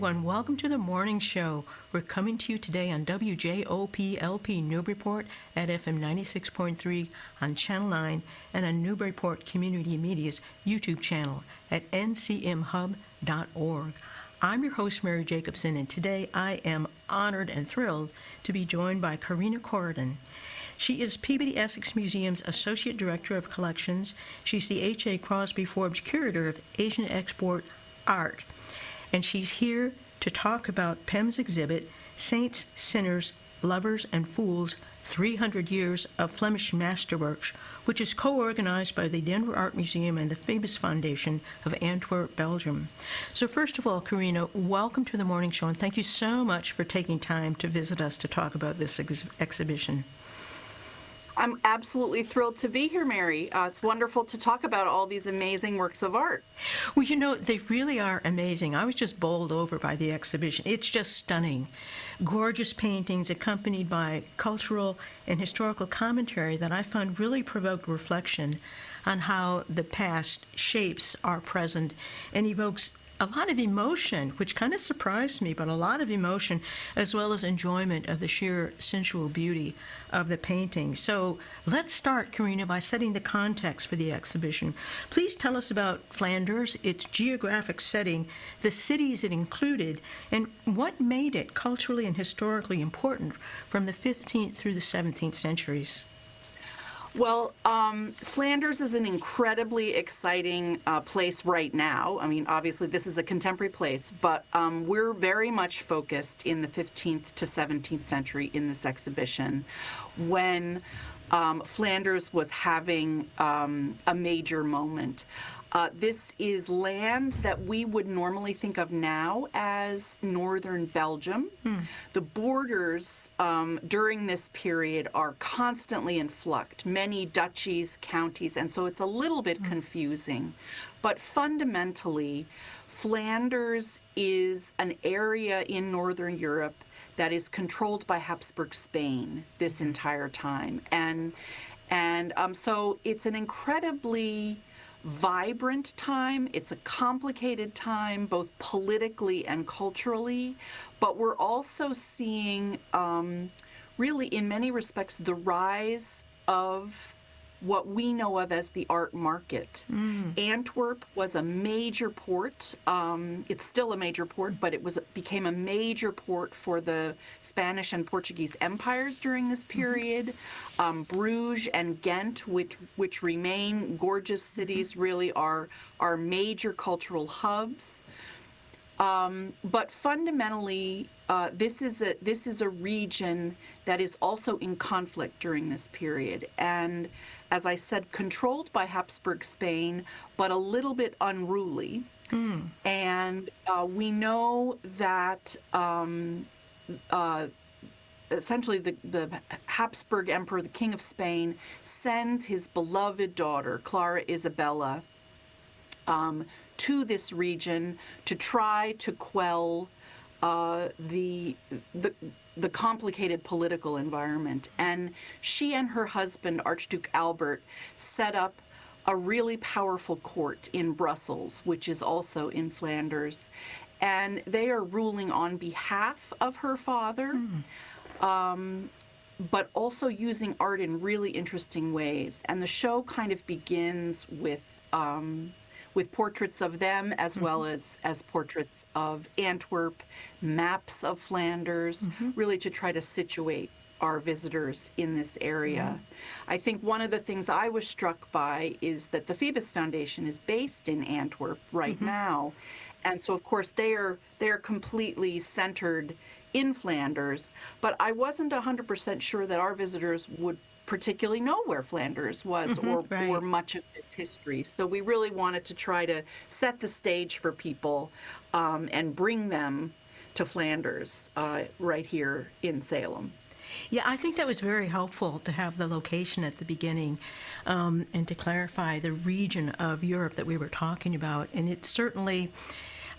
everyone. Welcome to the morning show. We're coming to you today on WJOP-LP Newburyport at FM 96.3 on Channel 9 and on Newburyport Community Media's YouTube channel at ncmhub.org. I'm your host, Mary Jacobsen, and today I am honored and thrilled to be joined by Karina Corrigan. She is Peabody Essex Museum's Associate Director of Collections. She's the H.A. Crosby Forbes Curator of Asian Export Art. And she's here to talk about PEM's exhibit, Saints, Sinners, Lovers, and Fools, 300 Years of Flemish Masterworks, which is co-organized by the Denver Art Museum and the Forbes Foundation of Antwerp, Belgium. So first of all, Karina, welcome to the morning show, and thank you so much for taking time to visit us to talk about this exhibition. I'm absolutely thrilled to be here, Mary. It's wonderful to talk about all these amazing works of art. Well, you know, they really are amazing. I was just bowled over by the exhibition. It's just stunning. Gorgeous paintings accompanied by cultural and historical commentary that I found really provoked reflection on how the past shapes our present and evokes a lot of emotion, which kind of surprised me, but a lot of emotion, as well as enjoyment of the sheer sensual beauty of the painting. So let's start, Karina, by setting the context for the exhibition. Please tell us about Flanders, its geographic setting, the cities it included, and what made it culturally and historically important from the 15th through the 17th centuries. Well, Flanders is an incredibly exciting place right now. I mean, obviously, this is a contemporary place, but we're very much focused in the 15th to 17th century in this exhibition when Flanders was having a major moment. This is land that we would normally think of now as northern Belgium. The borders during this period are constantly in flux, many duchies, counties, and so it's a little bit confusing. But fundamentally, Flanders is an area in northern Europe that is controlled by Habsburg Spain this entire time. And so it's an incredibly vibrant time. It's a complicated time, both politically and culturally, but we're also seeing, really in many respects, the rise of what we know of as the art market. Antwerp was a major port. It's still a major port, but it became a major port for the Spanish and Portuguese empires during this period. Bruges and Ghent, which remain gorgeous cities, really are major cultural hubs. But fundamentally, this is a region that is also in conflict during this period, and as I said, controlled by Habsburg Spain, but a little bit unruly. And we know that essentially the Habsburg Emperor, the King of Spain, sends his beloved daughter, Clara Isabella, to this region to try to quell the complicated political environment. And she and her husband, Archduke Albert, set up a really powerful court in Brussels, which is also in Flanders. And they are ruling on behalf of her father, but also using art in really interesting ways. And the show kind of begins with portraits of them as well as portraits of Antwerp, maps of Flanders, really to try to situate our visitors in this area. I think one of the things I was struck by is that the Forbes Foundation is based in Antwerp right now. And so, of course, they are completely centered in Flanders, but I wasn't 100% sure that our visitors would particularly know where Flanders was or much of this history. So we really wanted to try to set the stage for people and bring them to Flanders right here in Salem. Yeah, I think that was very helpful to have the location at the beginning and to clarify the region of Europe that we were talking about. And it's certainly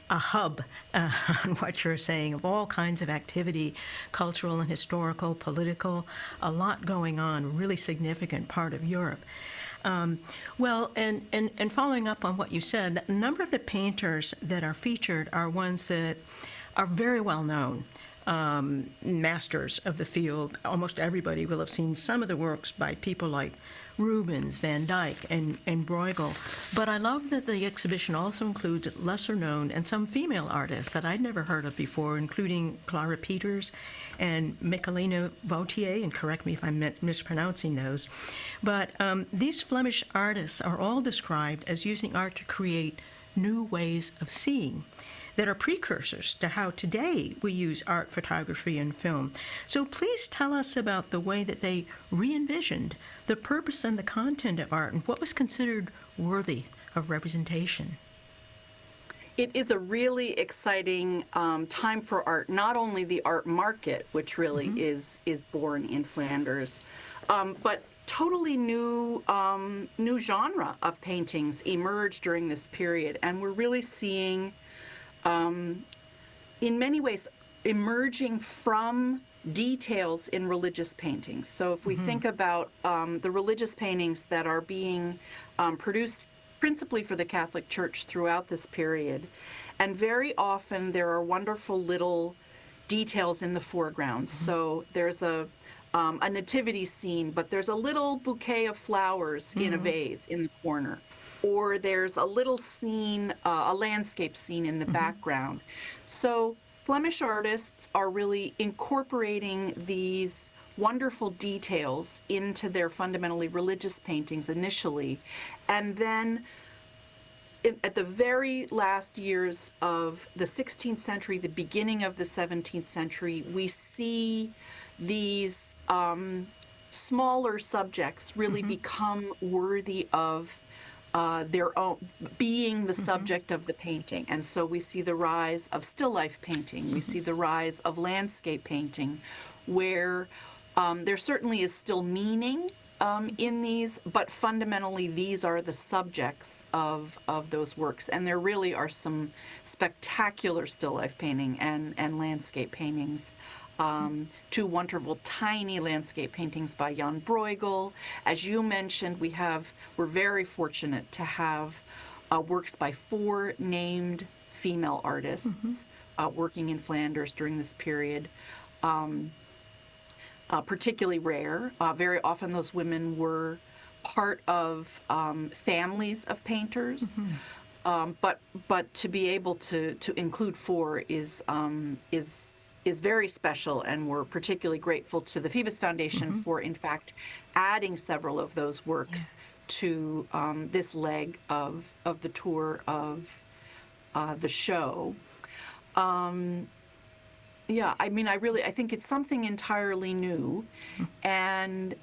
a hub on what you're saying of all kinds of activity, cultural and historical, political, a lot going on, really significant part of Europe. Well, and following up on what you said, a number of the painters that are featured are ones that are very well known. Masters of the field. Almost everybody will have seen some of the works by people like Rubens, VanDyck, and Breughel. But I love that the exhibition also includes lesser known and some female artists that I'd never heard of before, including Clara Peters and Michelina Vautier, and correct me if I'm mispronouncing those. But these Flemish artists are all described as using art to create new ways of seeing that are precursors to how today we use art, photography, and film. So please tell us about the way that they re-envisioned the purpose and the content of art and what was considered worthy of representation. It is a really exciting time for art, not only the art market, which really is born in Flanders, but totally new genre of paintings emerged during this period. And we're really seeing in many ways, emerging from details in religious paintings. So if we think about the religious paintings that are being produced principally for the Catholic Church throughout this period, and very often there are wonderful little details in the foreground. So there's a nativity scene, but there's a little bouquet of flowers in a vase in the corner. Or there's a little scene, a landscape scene in the background. So Flemish artists are really incorporating these wonderful details into their fundamentally religious paintings initially. And then at the very last years of the 16th century, the beginning of the 17th century, we see these smaller subjects really become worthy of their own, being the subject of the painting. And so we see the rise of still life painting. We see the rise of landscape painting, where there certainly is still meaning in these, but fundamentally these are the subjects of those works. And there really are some spectacular still life painting and landscape paintings. Two wonderful tiny landscape paintings by Jan Breughel. As you mentioned, we're very fortunate to have works by 4 named female artists working in Flanders during this period. Particularly rare. Very often those women were part of families of painters. But to be able to include 4 is very special, and we're particularly grateful to the Phoebus Foundation for, in fact, adding several of those works to this leg of the tour of the show. I mean, I think it's something entirely new, and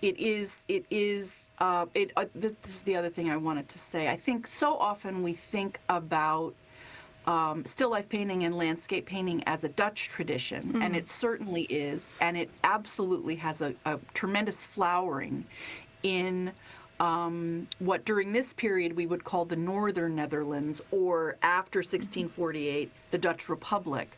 this is the other thing I wanted to say. I think so often we think about still life painting and landscape painting as a Dutch tradition, and it certainly is, and it absolutely has a tremendous flowering in what during this period we would call the Northern Netherlands, or after 1648, the Dutch Republic.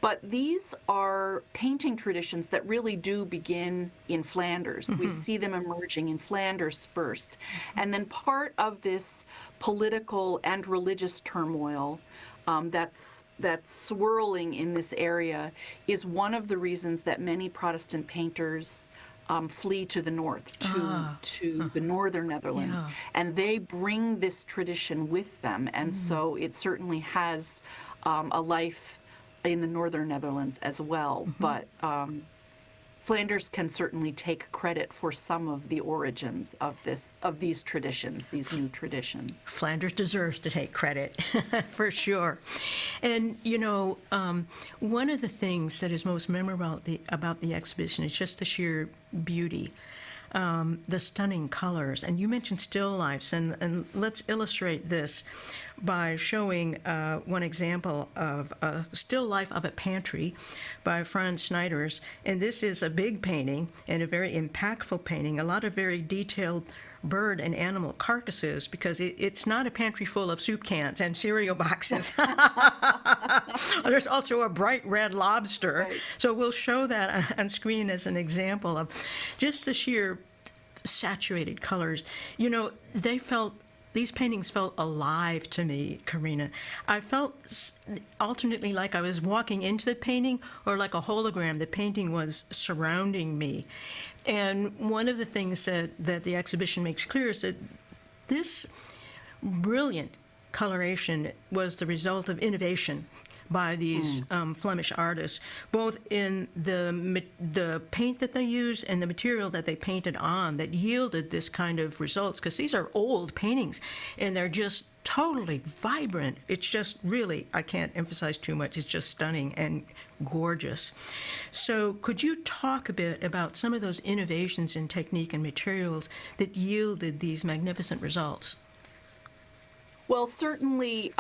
But these are painting traditions that really do begin in Flanders. We see them emerging in Flanders first. And then part of this political and religious turmoil that's swirling in this area is one of the reasons that many Protestant painters flee to the north, to the Northern Netherlands. And they bring this tradition with them. And so it certainly has a life in the Northern Netherlands as well. But Flanders can certainly take credit for some of the origins of these traditions, these new traditions. Flanders deserves to take credit, for sure. And, you know, one of the things that is most memorable about the exhibition is just the sheer beauty, the stunning colors. And you mentioned still lifes, and let's illustrate this by showing one example of a still life of a pantry by Franz Schneiders. And this is a big painting and a very impactful painting, a lot of very detailed bird and animal carcasses, because it's not a pantry full of soup cans and cereal boxes. There's also a bright red lobster. Right. So we'll show that on screen as an example of just the sheer saturated colors. You know, they felt these paintings felt alive to me, Karina. I felt alternately like I was walking into the painting or like a hologram. The painting was surrounding me. And one of the things that the exhibition makes clear is that this brilliant coloration was the result of innovation by these Flemish artists, both in the paint that they used and the material that they painted on, that yielded this kind of results. Because these are old paintings, and they're just totally vibrant. It's just really, I can't emphasize too much, it's just stunning and gorgeous. So could you talk a bit about some of those innovations in technique and materials that yielded these magnificent results? Well, certainly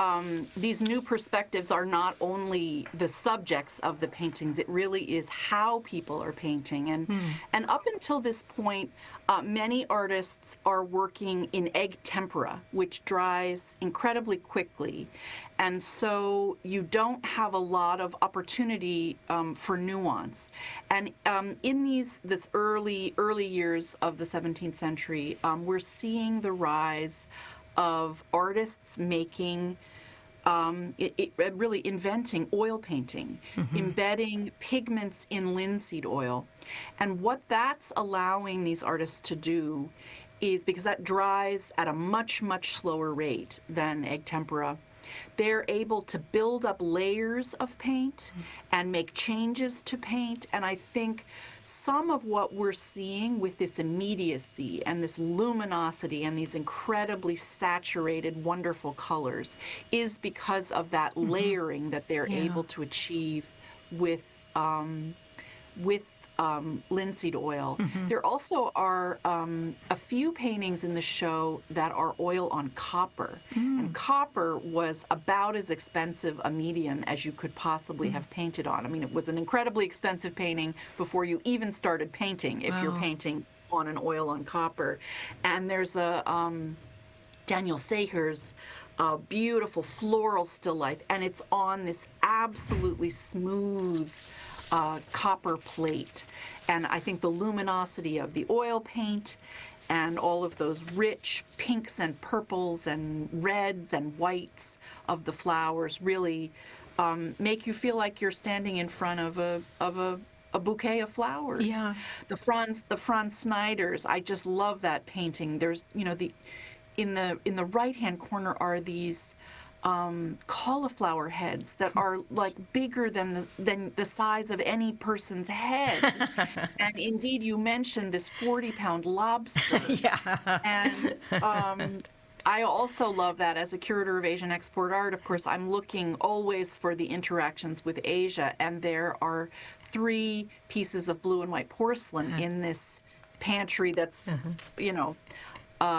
these new perspectives are not only the subjects of the paintings, it really is how people are painting. And up until this point, many artists are working in egg tempera, which dries incredibly quickly. And so you don't have a lot of opportunity for nuance. And in this early years of the 17th century, we're seeing the rise of artists making, really inventing oil painting, embedding pigments in linseed oil. And what that's allowing these artists to do is, because that dries at a much, much slower rate than egg tempera, they're able to build up layers of paint and make changes to paint. And I think some of what we're seeing with this immediacy and this luminosity and these incredibly saturated, wonderful colors is because of that layering that they're able to achieve with linseed oil. There also are a few paintings in the show that are oil on copper. And copper was about as expensive a medium as you could possibly have painted on. I mean, it was an incredibly expensive painting before you even started painting, if you're painting on an oil on copper. And there's a Daniel Sager's beautiful floral still life, and it's on this absolutely smooth copper plate. And I think the luminosity of the oil paint and all of those rich pinks and purples and reds and whites of the flowers really make you feel like you're standing in front of a bouquet of flowers. Yeah. The Franz Snyder's, I just love that painting. There's, in the right-hand corner are these cauliflower heads that are like bigger than the size of any person's head. And indeed, you mentioned this 40-pound lobster. Yeah. And I also love that as a curator of Asian export art. Of course, I'm looking always for the interactions with Asia, and there are 3 pieces of blue and white porcelain in this pantry that's,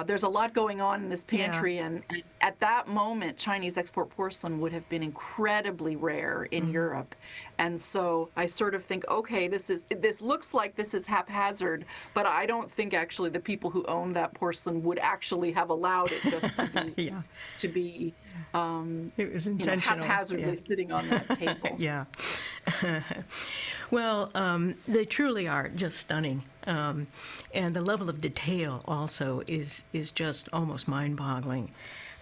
there's a lot going on in this pantry, and at that moment, Chinese export porcelain would have been incredibly rare in Europe. And so I sort of think, okay, this looks like this is haphazard, but I don't think actually the people who own that porcelain would actually have allowed it just to be it was intentional. Haphazardly sitting on that table. Yeah. Well, they truly are just stunning. And the level of detail also is just almost mind-boggling.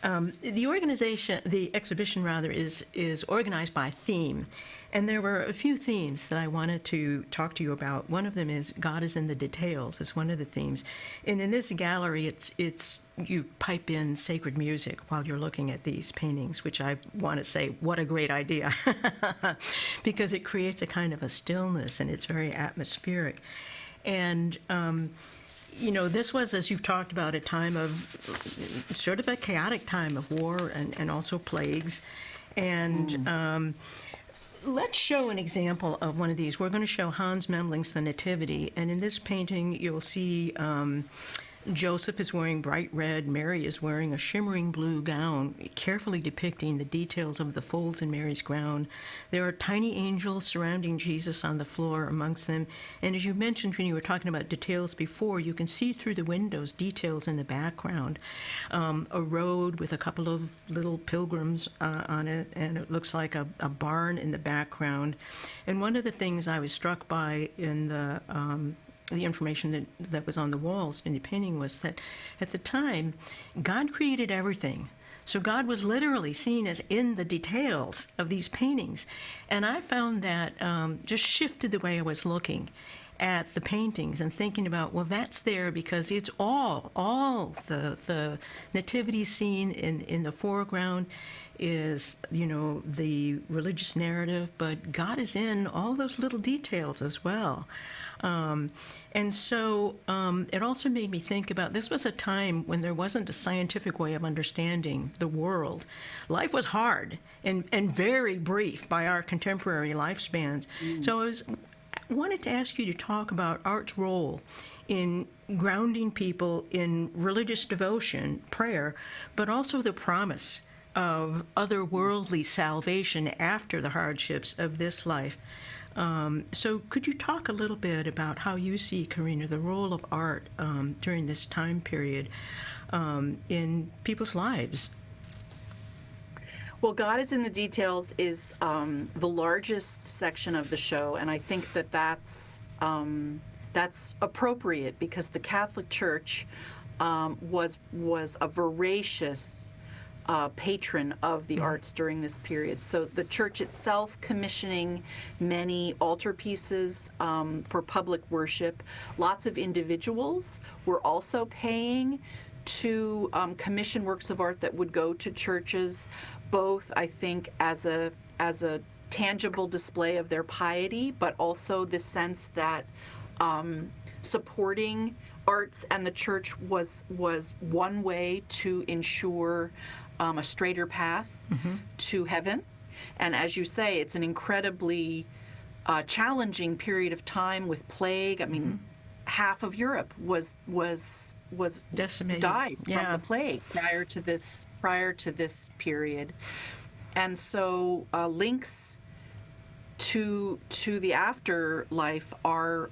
The exhibition rather, is organized by theme. And there were a few themes that I wanted to talk to you about. One of them is God is in the details. It's one of the themes. And in this gallery, it's you pipe in sacred music while you're looking at these paintings, which I want to say, what a great idea. Because it creates a kind of a stillness, and it's very atmospheric. And this was, as you've talked about, a time of sort of a chaotic time of war and also plagues. And let's show an example of one of these. We're going to show Hans Memling's The Nativity. And in this painting, you'll see Joseph is wearing bright red. Mary is wearing a shimmering blue gown, carefully depicting the details of the folds in Mary's gown. There are tiny angels surrounding Jesus on the floor amongst them. And as you mentioned when you were talking about details before, you can see through the windows details in the background. A road with a couple of little pilgrims on it, and it looks like a barn in the background. And one of the things I was struck by in the the information that was on the walls in the painting was that at the time, God created everything. So God was literally seen as in the details of these paintings. And I found that just shifted the way I was looking at the paintings and thinking about, well, that's there because it's all the nativity scene in the foreground is, the religious narrative, but God is in all those little details as well. And so it also made me think about, this was a time when there wasn't a scientific way of understanding the world. Life was hard and very brief by our contemporary lifespans. So I wanted to ask you to talk about art's role in grounding people in religious devotion, prayer, but also the promise of otherworldly salvation after the hardships of this life. So could you talk a little bit about how you see, Karina, the role of art during this time period in people's lives? Well, God is in the Details is the largest section of the show, and I think that that's appropriate because the Catholic Church was a voracious patron of the arts during this period. So the church itself commissioning many altarpieces for public worship. Lots of individuals were also paying to commission works of art that would go to churches, both, I think, as a tangible display of their piety, but also the sense that supporting arts and the church was one way to ensure a straighter path to heaven. And as you say, it's an incredibly challenging period of time with plague. I mean, half of Europe was decimated, died from the plague prior to this period. And so links to the afterlife are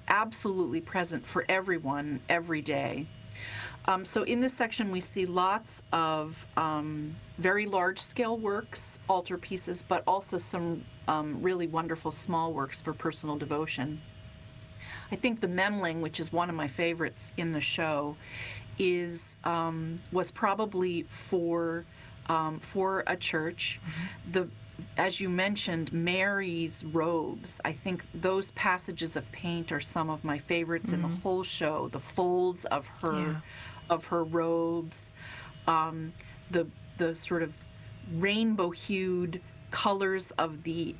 absolutely present for everyone every day. So in this section, we see lots of very large-scale works, altarpieces, but also some really wonderful small works for personal devotion. I think the Memling, which is one of my favorites in the show, was probably for a church. As you mentioned, Mary's robes. I think those passages of paint are some of my favorites in the whole show. The folds of her robes, the sort of rainbow-hued colors of the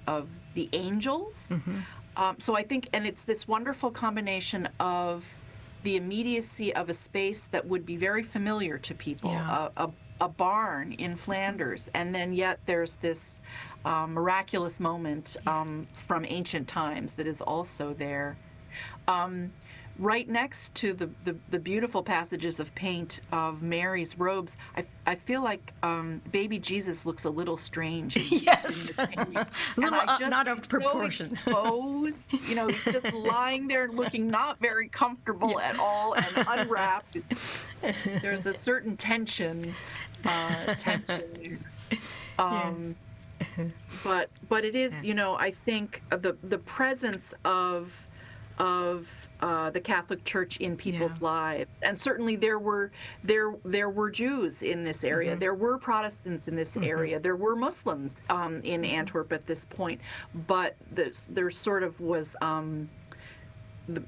angels. So I think, and it's this wonderful combination of the immediacy of a space that would be very familiar to people, a barn in Flanders, and then yet there's this miraculous moment from ancient times that is also there. Right next to the beautiful passages of paint of Mary's robes, I feel like baby Jesus looks a little strange. Yes, in this painting. not of proportion. So exposed, he's just lying there looking not very comfortable at all and unwrapped. There's a certain tension there. But it is, I think the presence of the Catholic Church in people's lives, and certainly there were Jews in this area, there were Protestants in this area, there were Muslims in Antwerp at this point, but there sort of was the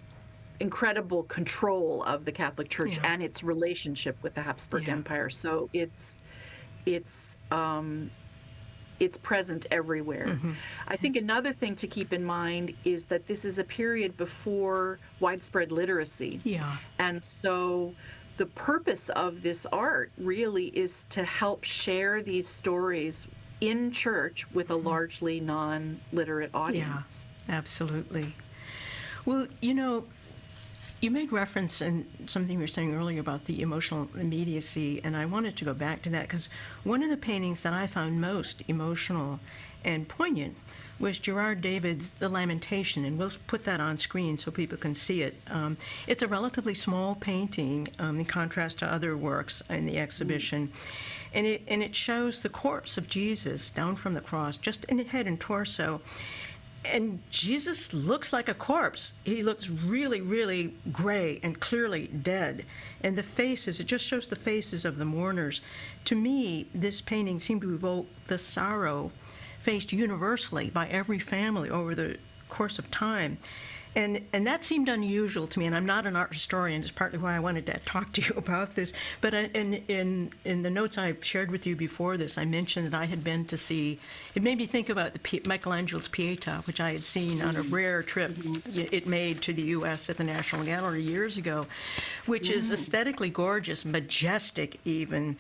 incredible control of the Catholic Church and its relationship with the Habsburg Empire. So it's present everywhere. I think another thing to keep in mind is that this is a period before widespread literacy. And so the purpose of this art really is to help share these stories in church with a largely non-literate audience. Yeah, absolutely. Well, you made reference in something you were saying earlier about the emotional immediacy, and I wanted to go back to that because one of the paintings that I found most emotional and poignant was Gerard David's The Lamentation, and we'll put that on screen so people can see it. It's a relatively small painting in contrast to other works in the exhibition, and it shows the corpse of Jesus down from the cross, just in the head and torso. And Jesus looks like a corpse. He looks really, really gray and clearly dead. And the faces, it just shows the faces of the mourners. To me, this painting seemed to evoke the sorrow faced universally by every family over the course of time. And that seemed unusual to me, and I'm not an art historian. It's partly why I wanted to talk to you about this. But in the notes I shared with you before this, I mentioned that I had been to see, it made me think about Michelangelo's Pietà, which I had seen on a rare trip it made to the U.S. at the National Gallery years ago, which is aesthetically gorgeous, majestic even,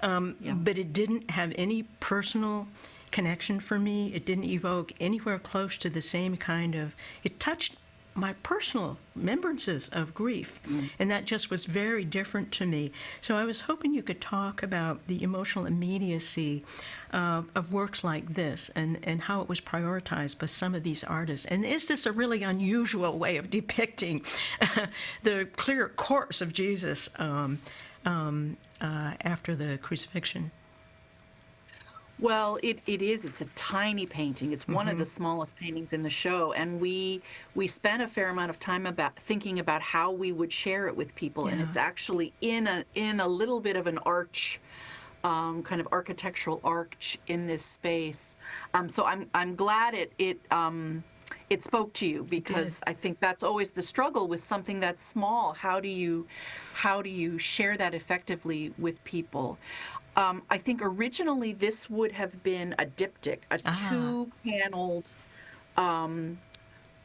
but it didn't have any personal connection for me. It didn't evoke anywhere close to the same kind of, it touched my personal remembrances of grief, and that just was very different to me. So I was hoping you could talk about the emotional immediacy of works like this and how it was prioritized by some of these artists. And is this a really unusual way of depicting the clear corpse of Jesus after the crucifixion? Well, it is. It's a tiny painting. It's one of the smallest paintings in the show, and we spent a fair amount of time thinking about how we would share it with people. And it's actually in a little bit of an arch, kind of architectural arch in this space. So I'm glad it spoke to you, because I think that's always the struggle with something that's small. How do you share that effectively with people? I think originally this would have been a diptych, a two-paneled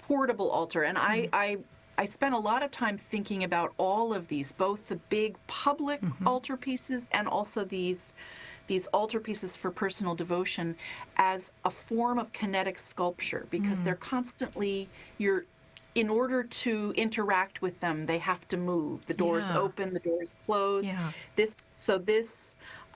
portable altar. And I spent a lot of time thinking about all of these, both the big public altarpieces and also these altarpieces for personal devotion, as a form of kinetic sculpture, because they're constantly, in order to interact with them, they have to move. The doors open, the doors close.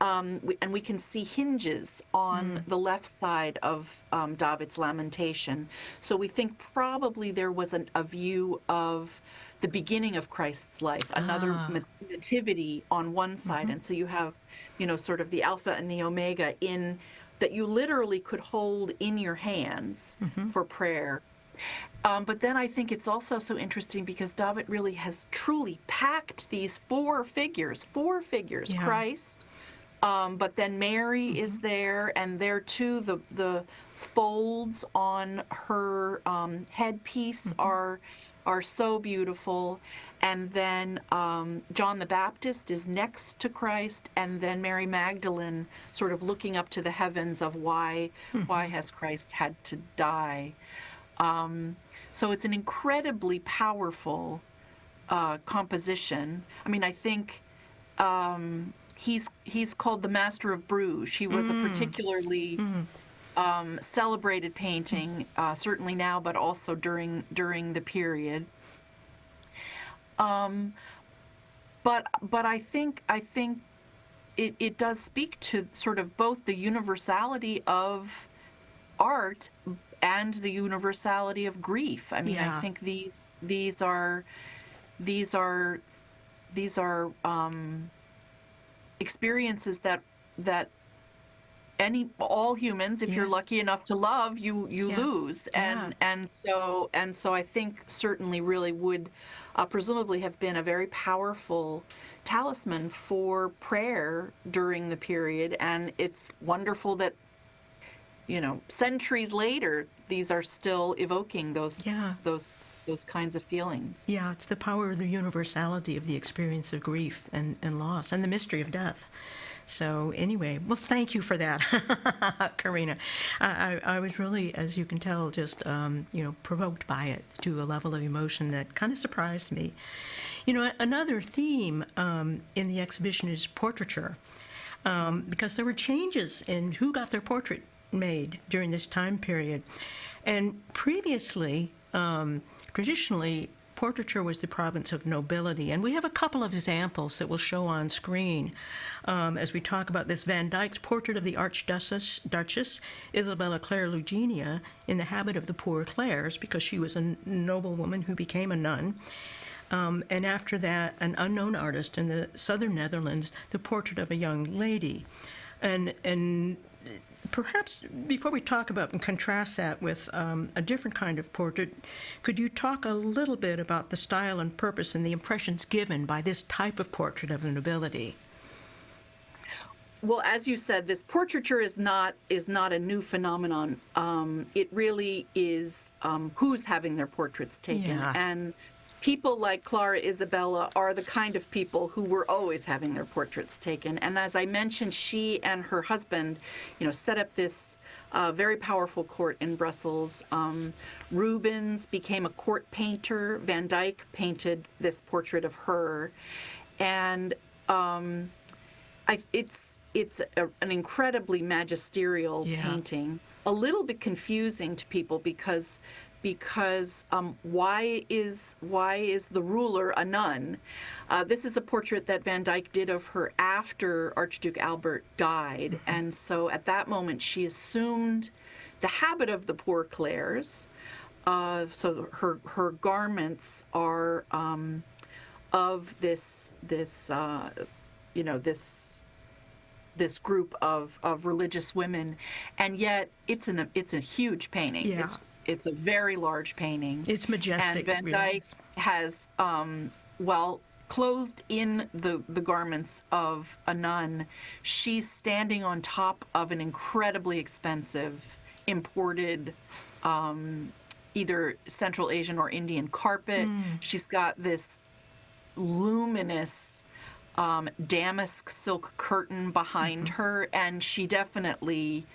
And we can see hinges on the left side of David's lamentation. So we think probably there was a view of the beginning of Christ's life, another nativity on one side. And so you have, sort of the Alpha and the Omega that you literally could hold in your hands for prayer. But then I think it's also so interesting because David really has truly packed these four figures, Christ, but then Mary is there, and there too the folds on her headpiece are so beautiful. And then John the Baptist is next to Christ, and then Mary Magdalene sort of looking up to the heavens of why has Christ had to die. So it's an incredibly powerful composition. I mean, I think he's called the Master of Breughel. He was a particularly celebrated painting, certainly now, but also during the period. But I think it does speak to sort of both the universality of art and the universality of grief. I mean, I think these are experiences that all humans, if you're lucky enough to love, you lose. And so I think certainly really would presumably have been a very powerful talisman for prayer during the period. And it's wonderful that centuries later, these are still evoking those kinds of feelings. Yeah, it's the power of the universality of the experience of grief and loss and the mystery of death. So anyway, well, thank you for that, Karina. I was really, as you can tell, just provoked by it to a level of emotion that kind of surprised me. Another theme in the exhibition is portraiture, because there were changes in who got their portrait made during this time period. And previously, traditionally, portraiture was the province of nobility. And we have a couple of examples that we'll show on screen as we talk about this. VanDyck's portrait of the Archduchess Isabella Clare Eugenia in the habit of the Poor Clares, because she was a noblewoman who became a nun. And after that, an unknown artist in the southern Netherlands, the portrait of a young lady. And perhaps before we talk about and contrast that with a different kind of portrait, could you talk a little bit about the style and purpose and the impressions given by this type of portrait of the nobility? Well, as you said, this portraiture is not a new phenomenon. It really is who's having their portraits taken, Yeah. and people like Clara Isabella are the kind of people who were always having their portraits taken. And as I mentioned, she and her husband, set up this very powerful court in Brussels. Rubens became a court painter. VanDyck painted this portrait of her, and it's an incredibly magisterial painting. A little bit confusing to people because why is the ruler a nun? This is a portrait that VanDyck did of her after Archduke Albert died, and so at that moment she assumed the habit of the poor Clares. So her garments are of this group of religious women, and yet it's a huge painting. Yeah. It's a very large painting. It's majestic. And VanDyck has, clothed in the garments of a nun, she's standing on top of an incredibly expensive imported either Central Asian or Indian carpet. She's got this luminous damask silk curtain behind her, and she definitely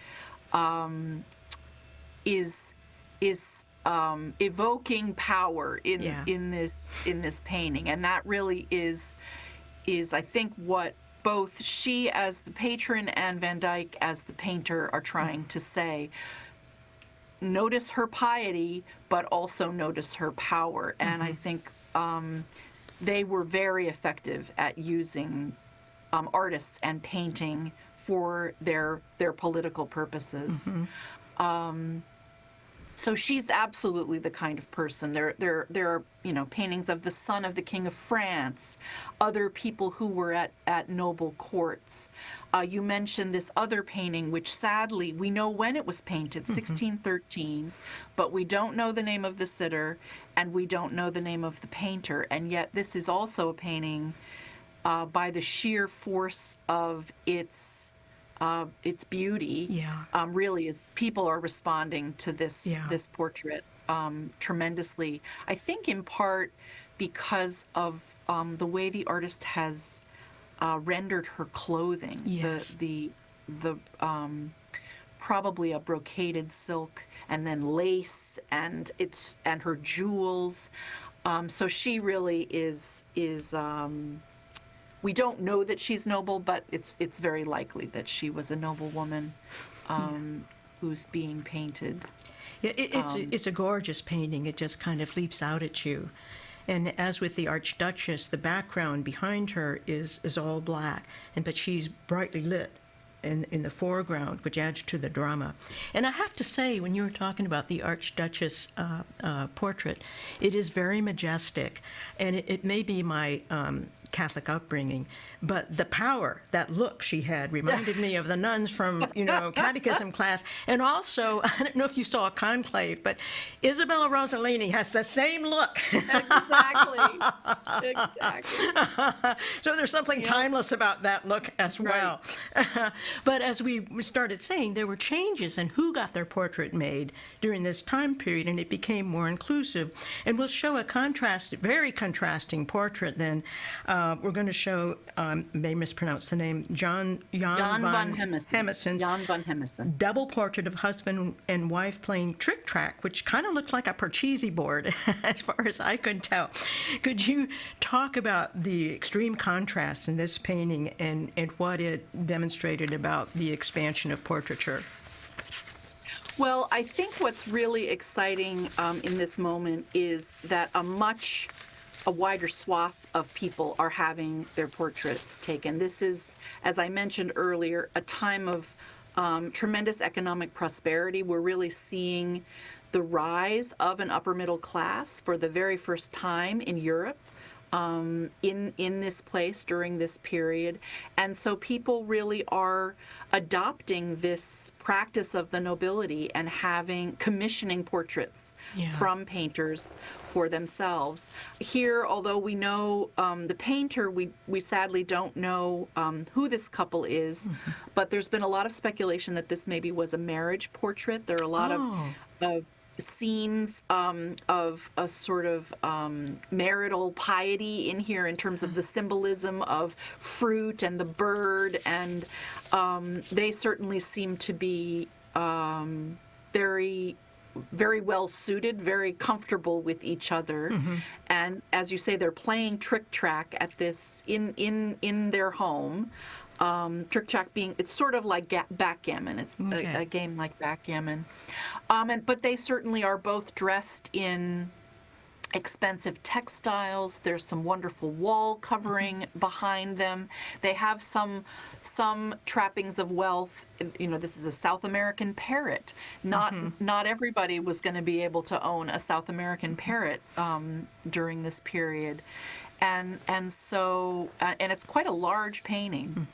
is evoking power in this painting, and that really is I think what both she as the patron and VanDyck as the painter are trying to say. Notice her piety, but also notice her power, and I think they were very effective at using artists and painting for their political purposes. So she's absolutely the kind of person. There are paintings of the son of the King of France, other people who were at noble courts. You mentioned this other painting, which sadly we know when it was painted, 1613, but we don't know the name of the sitter and we don't know the name of the painter. And yet this is also a painting by the sheer force of its beauty, really is people are responding to this portrait tremendously. I think in part because of the way the artist has rendered her clothing. The probably a brocaded silk and then lace and her jewels. So she really is. We don't know that she's noble, but it's very likely that she was a noble woman who's being painted. Yeah, it's a gorgeous painting. It just kind of leaps out at you. And as with the Archduchess, the background behind her is all black, but she's brightly lit in the foreground, which adds to the drama. And I have to say, when you were talking about the Archduchess portrait, it is very majestic, and it may be my Catholic upbringing, but the power, that look she had, reminded me of the nuns from, catechism class. And also, I don't know if you saw a conclave, but Isabella Rossellini has the same look. Exactly. So there's something timeless about that look as well. But as we started saying, there were changes in who got their portrait made during this time period, and it became more inclusive. And we'll show a very contrasting portrait then. We're going to show, may mispronounce the name, Jan van Hemesen. Jan van Hemesen. Double portrait of husband and wife playing trick-track, which kind of looks like a Parcheesi board, as far as I could tell. Could you talk about the extreme contrast in this painting and what it demonstrated about the expansion of portraiture? Well, I think what's really exciting in this moment is that a wider swath of people are having their portraits taken. This is, as I mentioned earlier, a time of tremendous economic prosperity. We're really seeing the rise of an upper middle class for the very first time in Europe. in this place during this period. And so people really are adopting this practice of the nobility and commissioning portraits from painters for themselves. Here, although we know the painter, we sadly don't know who this couple is, but there's been a lot of speculation that this maybe was a marriage portrait. There are a lot of scenes of a sort of marital piety in here in terms of the symbolism of fruit and the bird, and they certainly seem to be very, very well suited, very comfortable with each other. And as you say, they're playing trick track at this in their home. Trick track being, it's sort of like backgammon. It's a game like backgammon. But they certainly are both dressed in expensive textiles. There's some wonderful wall covering behind them. They have some trappings of wealth. You know, this is a South American parrot. Not everybody was going to be able to own a South American parrot during this period. And so it's quite a large painting.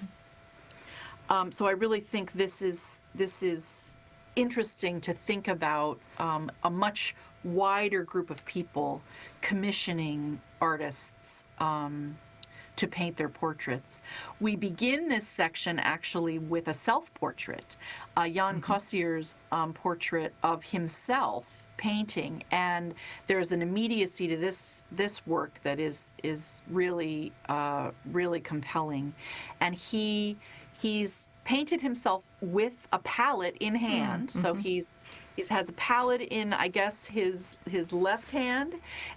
So I really think this is interesting to think about a much wider group of people commissioning artists to paint their portraits. We begin this section actually with a self-portrait, Jan Kossier's portrait of himself painting, and there's an immediacy to this work that is really really compelling. And he's painted himself with a palette in hand, so he has a palette in, I guess, his left hand,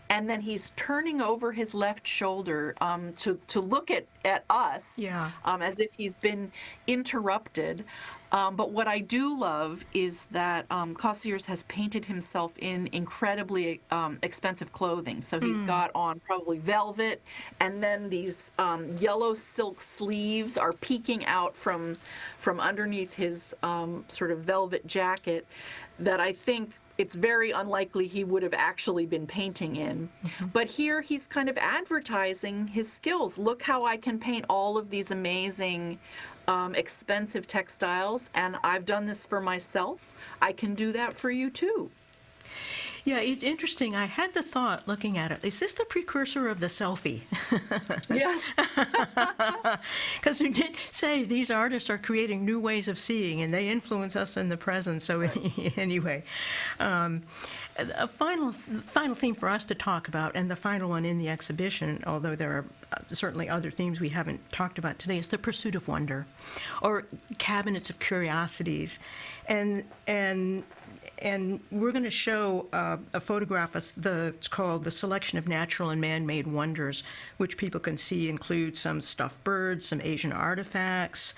and then he's turning over his left shoulder to look at us as if he's been interrupted. But what I do love is that Kossiers has painted himself in incredibly expensive clothing. So he's got on probably velvet, and then these yellow silk sleeves are peeking out from underneath his sort of velvet jacket that I think it's very unlikely he would have actually been painting in. But here he's kind of advertising his skills. Look how I can paint all of these amazing expensive textiles, and I've done this for myself. I can do that for you too. Yeah, it's interesting. I had the thought looking at it, is this the precursor of the selfie? Yes. Because we did say these artists are creating new ways of seeing, and they influence us in the present. So anyway, a final theme for us to talk about, and the final one in the exhibition, although there are certainly other themes we haven't talked about today, is the pursuit of wonder, or cabinets of curiosities. And we're going to show a photograph. It's called The Selection of Natural and Man-Made Wonders, which people can see includes some stuffed birds, some Asian artifacts.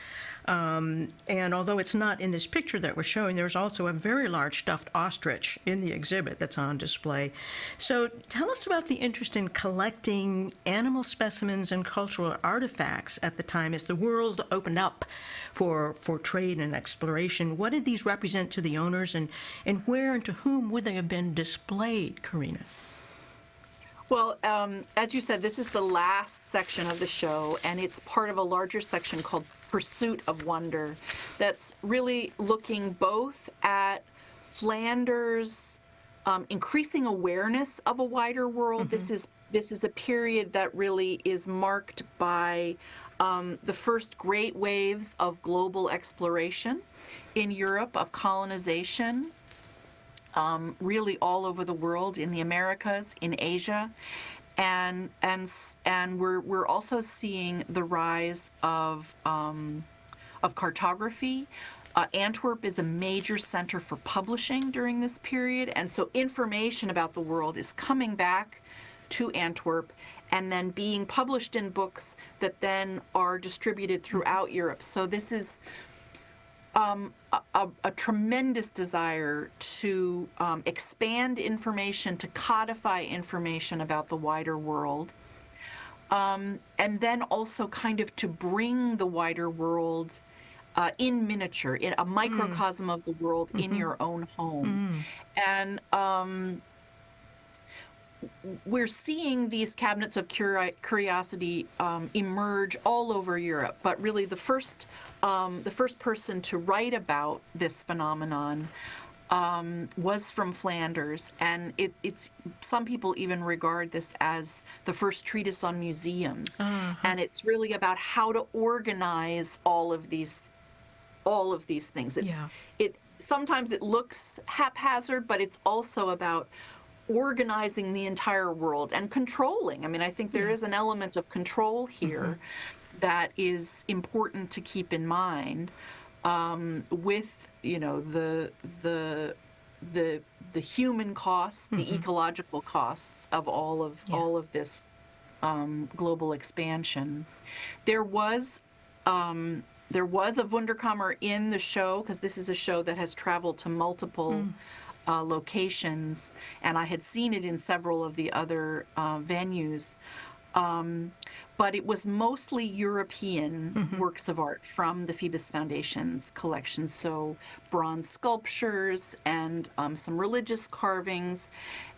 And although it's not in this picture that we're showing, there's also a very large stuffed ostrich in the exhibit that's on display. So tell us about the interest in collecting animal specimens and cultural artifacts at the time as the world opened up for trade and exploration. What did these represent to the owners, and where and to whom would they have been displayed, Karina? Well, as you said, this is the last section of the show, and it's part of a larger section called Pursuit of Wonder that's really looking both at Flanders' increasing awareness of a wider world. This is a period that really is marked by the first great waves of global exploration in Europe, of colonization. Really all over the world, in the Americas, in Asia, and we're also seeing the rise of cartography. Antwerp is a major center for publishing during this period, and so information about the world is coming back to Antwerp and then being published in books that then are distributed throughout Europe. So this is a tremendous desire to expand information, to codify information about the wider world, and then also kind of to bring the wider world in miniature, in a microcosm of the world in your own home. And we're seeing these cabinets of curiosity emerge all over Europe. But really, the first person to write about this phenomenon was from Flanders, and it's some people even regard this as the first treatise on museums, and it's really about how to organize all of these things. It sometimes it looks haphazard, but it's also about organizing the entire world and controlling. I mean, I think there is an element of control here that is important to keep in mind, with the human costs, the ecological costs of all of this global expansion. There was a Wunderkammer in the show, because this is a show that has traveled to multiple locations, and I had seen it in several of the other venues. But it was mostly European works of art from the Phoebus Foundation's collection. So bronze sculptures and some religious carvings.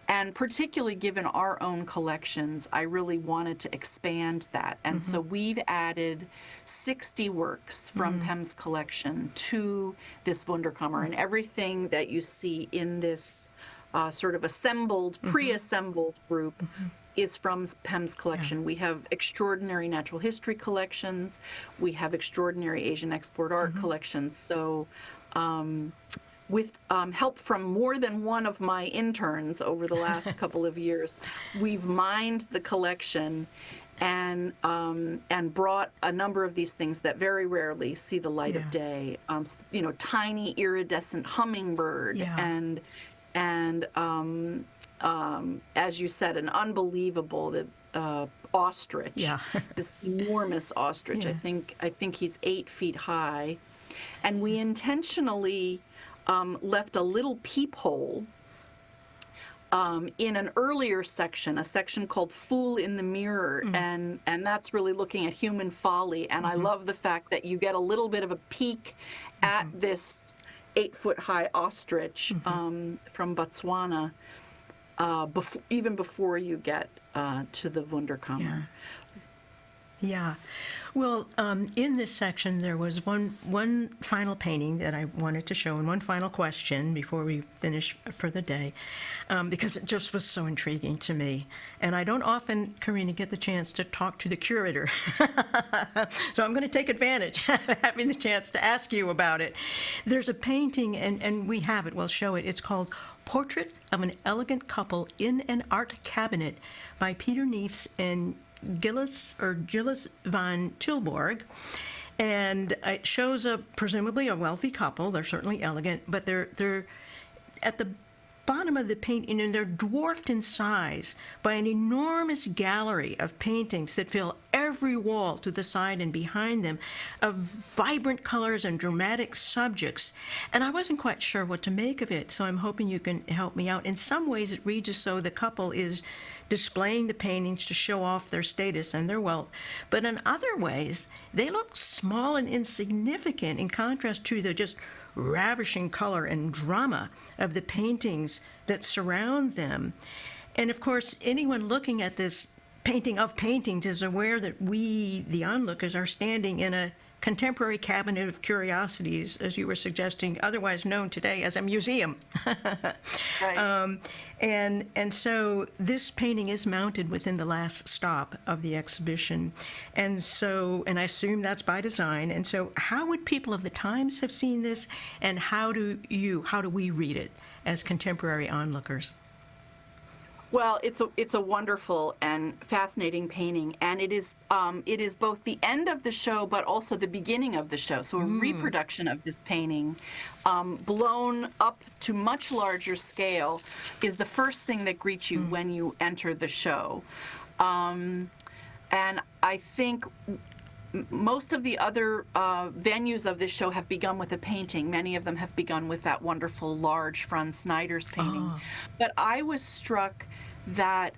And particularly given our own collections, I really wanted to expand that. And so we've added 60 works from PEM's collection to this Wunderkammer. And everything that you see in this sort of assembled, pre-assembled group is from PEM's collection. We have extraordinary natural history collections. We have extraordinary Asian export art collections. So with help from more than one of my interns over the last couple of years, we've mined the collection and brought a number of these things that very rarely see the light of day. Tiny iridescent hummingbird and as you said, an unbelievable ostrich. This enormous ostrich. I think he's 8 feet high, and we intentionally left a little peephole in an earlier section, a section called Fool in the Mirror, and that's really looking at human folly. And I love the fact that you get a little bit of a peek at this 8-foot-high ostrich from Botswana, even before you get to the Wunderkammer. Well, in this section, there was one final painting that I wanted to show, and one final question before we finish for the day, because it just was so intriguing to me. And I don't often, Karina, get the chance to talk to the curator. So I'm going to take advantage of having the chance to ask you about it. There's a painting, and we have it, we'll show it. It's called Portrait of an Elegant Couple in an Art Cabinet by Peter Neefs and Gillis van Tilborg, and it shows presumably a wealthy couple. They're certainly elegant, but they're at the bottom of the painting, and they're dwarfed in size by an enormous gallery of paintings that fill every wall to the side and behind them, of vibrant colors and dramatic subjects. And I wasn't quite sure what to make of it, so I'm hoping you can help me out. In some ways, it reads as though the couple is displaying the paintings to show off their status and their wealth. But in other ways, they look small and insignificant in contrast to the just ravishing color and drama of the paintings that surround them. And of course, anyone looking at this painting of paintings is aware that we, the onlookers, are standing in a contemporary cabinet of curiosities, as you were suggesting, otherwise known today as a museum. Right. And so this painting is mounted within the last stop of the exhibition. And I assume that's by design. And so how would people of the times have seen this, and how do we read it as contemporary onlookers? Well, it's a wonderful and fascinating painting, and it is both the end of the show but also the beginning of the show. So a reproduction of this painting, blown up to much larger scale, is the first thing that greets you when you enter the show. And I think most of the other venues of this show have begun with a painting. Many of them have begun with that wonderful large Franz Snyder's painting. But I was struck that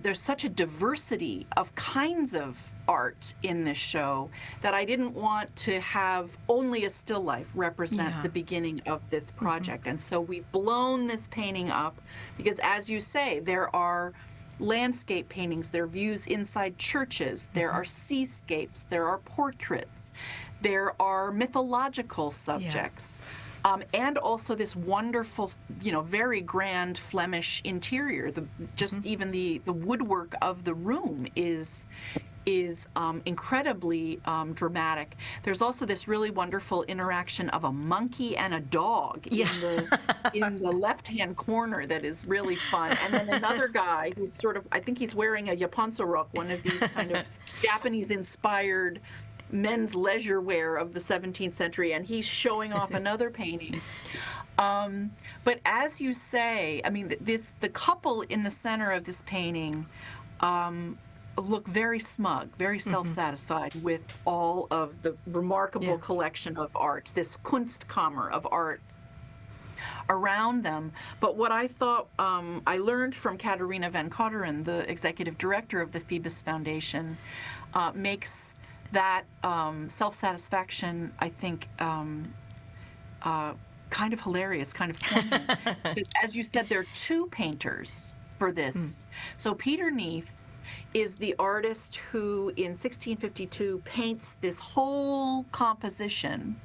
there's such a diversity of kinds of art in this show that I didn't want to have only a still life represent the beginning of this project. And so we've blown this painting up because, as you say, there are landscape paintings, there are views inside churches, there are seascapes, there are portraits, there are mythological subjects. And also this wonderful, very grand Flemish interior. Even the woodwork of the room is incredibly dramatic. There's also this really wonderful interaction of a monkey and a dog in the left-hand corner that is really fun. And then another guy who's I think he's wearing a Japanserok, one of these kind of Japanese-inspired men's leisure wear of the 17th century, and he's showing off another painting. But as you say, I mean, the couple in the center of this painting look very smug, very self-satisfied with all of the remarkable collection of art, this Kunstkammer of art around them. But what I thought I learned from Karina van Kotteren, the executive director of the Phoebus Foundation, makes that self-satisfaction, I think, kind of hilarious, kind of poignant. Because as you said, there are two painters for this. So Peter Neef is the artist who, in 1652, paints this whole composition.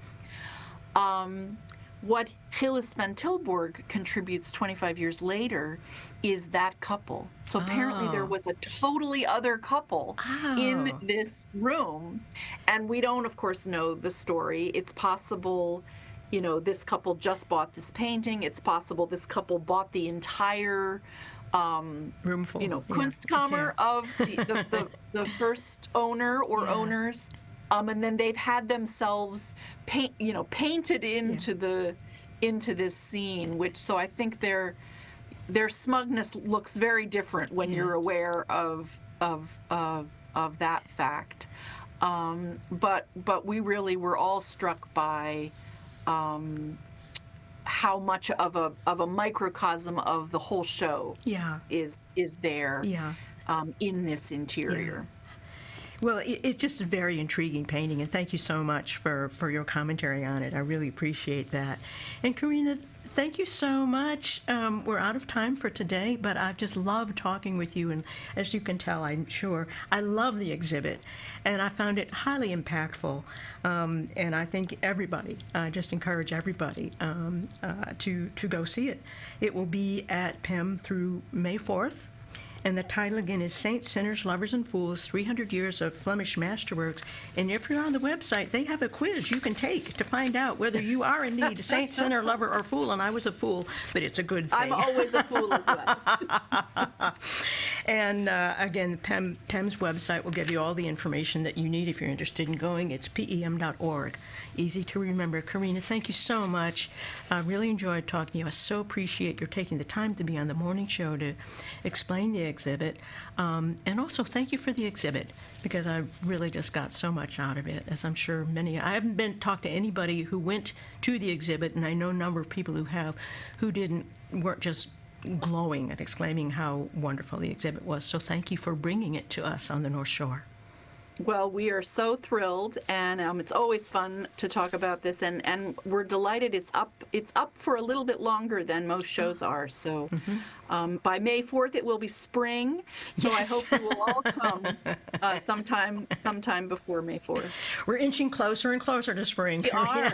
What Gilles van Tilburg contributes 25 years later is that couple. So apparently there was a totally other couple in this room. And we don't, of course, know the story. It's possible, this couple just bought this painting. It's possible this couple bought the entire roomful, Kunstkammer of the first owner or owners. And then they've had themselves painted into this scene, so I think their smugness looks very different when you're aware of that fact. But we really were all struck by how much of a microcosm of the whole show is there in this interior. Well, it's just a very intriguing painting, and thank you so much for your commentary on it. I really appreciate that. And Karina, thank you so much. We're out of time for today, but I've just loved talking with you, and as you can tell, I'm sure, I love the exhibit, and I found it highly impactful. And I think I just encourage everybody to go see it. It will be at PEM through May 4th. And the title again is Saints, Sinners, Lovers, and Fools, 300 Years of Flemish Masterworks. And if you're on the website, they have a quiz you can take to find out whether you are indeed a saint, sinner, lover, or fool. And I was a fool, but it's a good thing. I'm always a fool as well. And again, PEM's website will give you all the information that you need if you're interested in going. It's pem.org. Easy to remember. Karina, thank you so much. I really enjoyed talking to you. I so appreciate your taking the time to be on the morning show to explain the exhibit. And also, thank you for the exhibit, because I really just got so much out of it, as I'm sure I haven't talked to anybody who went to the exhibit, and I know a number of people who have, weren't just glowing and exclaiming how wonderful the exhibit was. So thank you for bringing it to us on the North Shore. Well, we are so thrilled, and it's always fun to talk about this, and we're delighted it's up for a little bit longer than most shows are. So by May 4th, it will be spring. So yes. I hope you will all come sometime before May 4th. We're inching closer and closer to spring. We are.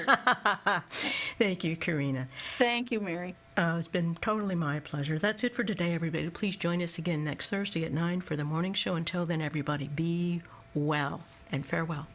Thank you, Karina. Thank you, Mary. It's been totally my pleasure. That's it for today, everybody. Please join us again next Thursday at 9 for the morning show. Until then, everybody, be well and farewell.